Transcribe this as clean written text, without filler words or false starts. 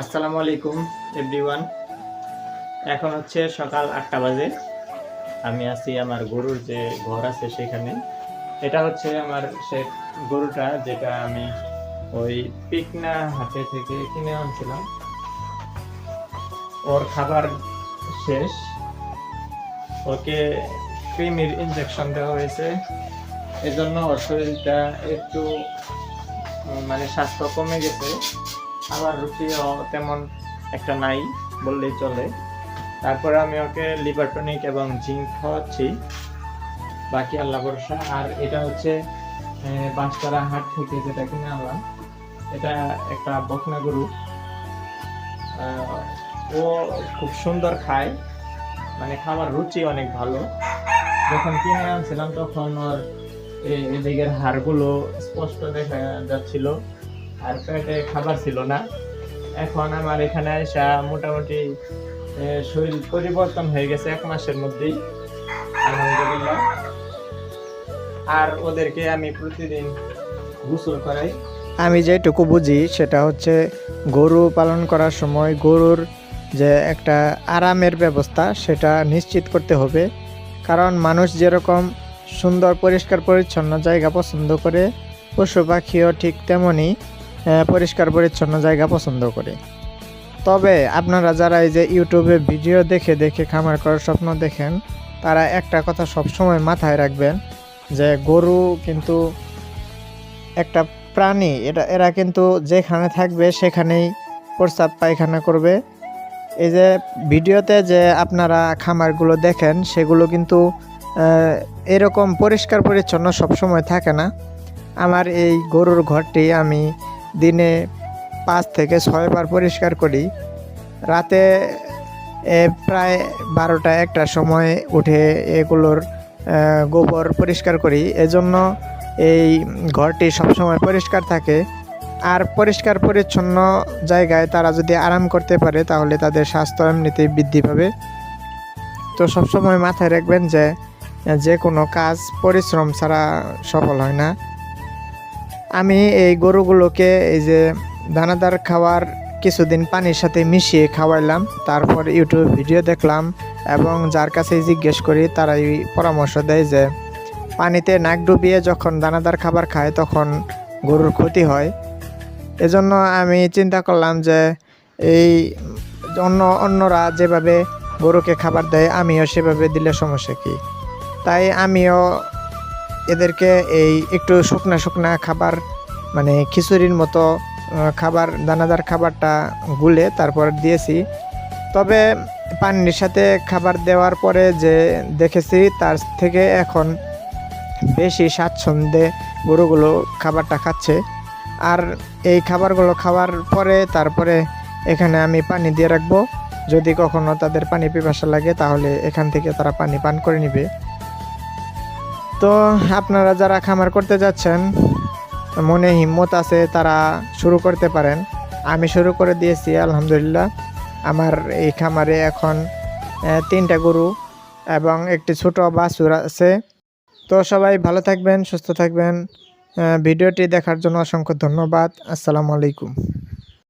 আসসালামু আলাইকুম এভরিওয়ান। এখন হচ্ছে সকাল 8টা বাজে। আমি আছি আমার গরুর যে ঘর আছে সেখানে। এটা হচ্ছে আমার সে গরুটা, যেটা আমি ওই পিকনা হাটে থেকে কিনে আনছিলাম। ওর খাবার শেষ, ওকে ক্রিমির ইনজেকশন দেওয়া হয়েছে। এজন্য ওর শরীরটা একটু মানে স্বাস্থ্য কমে গেছে। খাবার রুচিও তেমন একটা নাই বললেই চলে। তারপরে আমি ওকে লিভার টনিক এবং জিঙ্ক খাওয়াচ্ছি, বাকি আল্লাহ ভরসা। আর এটা হচ্ছে বাঁশতলা হাট থেকে যেটা কিনে আনলাম। এটা একটা বকনা গরু। ও খুব সুন্দর খায়, মানে খাবার রুচি অনেক ভালো। যখন কিনে আনছিলাম তখন ওর এদিকের হাড়গুলো স্পষ্ট দেখা যাচ্ছিল, আর পেটে খাবার ছিল না। এখন আমার এখানে এসে মোটামুটি শরীর পরিবর্তন হয়ে গেছে 1 মাসের মধ্যেই, আলহামদুলিল্লাহ। আর ওদেরকে আমি প্রতিদিন গোসল করাই। আমি যেটুকু বুঝি সেটা হচ্ছে গরু পালন করার সময় গরুর যে একটা আরামের ব্যবস্থা সেটা নিশ্চিত করতে হবে। কারণ মানুষ যেরকম সুন্দর পরিষ্কার পরিচ্ছন্ন জায়গা পছন্দ করে, পশু পাখিও ঠিক তেমনই পরিষ্কার পরিচ্ছন্ন জায়গা পছন্দ করে। তবে আপনারা যারা এই যে ইউটিউবে ভিডিও দেখে দেখে খামার করার স্বপ্ন দেখেন, তারা একটা কথা সবসময় মাথায় রাখবেন যে গরু কিন্তু একটা প্রাণী, এরা কিন্তু যেখানে থাকবে সেখানেই প্রস্রাব পায়খানা করবে। এই যে ভিডিওতে যে আপনারা খামারগুলো দেখেন সেগুলো কিন্তু এরকম পরিষ্কার পরিচ্ছন্ন সবসময় থাকে না। আমার এই গরুর ঘরটি আমি দিনে 5 থেকে 6 বার পরিষ্কার করি। রাতে প্রায় 12টা 1টার সময় উঠে এগুলোর গোবর পরিষ্কার করি। এজন্য এই ঘরটি সবসময় পরিষ্কার থাকে। আর পরিষ্কার পরিচ্ছন্ন জায়গায় তারা যদি আরাম করতে পারে তাহলে তাদের স্বাস্থ্য এমনিতেই বৃদ্ধি পাবে। তো সবসময় মাথায় রাখবেন যে কোনো কাজ পরিশ্রম ছাড়া সফল হয় না। আমি এই গরুগুলোকে এই যে দানাদার খাবার কিছুদিন পানির সাথে মিশিয়ে খাওয়াইলাম। তারপর ইউটিউব ভিডিও দেখলাম এবং যার কাছে জিজ্ঞেস করি তারাই পরামর্শ দেয় যে পানিতে নাক ডুবিয়ে যখন দানাদার খাবার খায় তখন গরুর ক্ষতি হয়। এজন্য আমি চিন্তা করলাম যে এই অন্যরা যেভাবে গরুকে খাবার দেয় আমিও সেভাবে দিলে সমস্যা কী। তাই আমিও এদেরকে এই একটু শুকনা শুকনা খাবার, মানে খিচুড়ির মতো খাবার, দানাদার খাবারটা গুলে তারপর দিয়েছি। তবে পানির সাথে খাবার দেওয়ার পরে যে দেখেছি তার থেকে এখন বেশি স্বাচ্ছন্দ্যে গরুগুলো খাবারটা খাচ্ছে। আর এই খাবারগুলো খাওয়ার পরে তারপরে এখানে আমি পানি দিয়ে রাখবো। যদি কখনো তাদের পানি পিপাসা লাগে তাহলে এখান থেকে তারা পানি পান করে নেবে। তো আপনারা যারা খামার করতে যাচ্ছেন, মনে হিম্মত আছে, তারা শুরু করতে পারেন। আমি শুরু করে দিয়েছি আলহামদুলিল্লাহ। আমার এই খামারে এখন 3টা গরু এবং একটি ছোট বাছুর আছে। তো সবাই ভালো থাকবেন, সুস্থ থাকবেন। ভিডিওটি দেখার জন্য অসংখ্য ধন্যবাদ। আসসালামু আলাইকুম।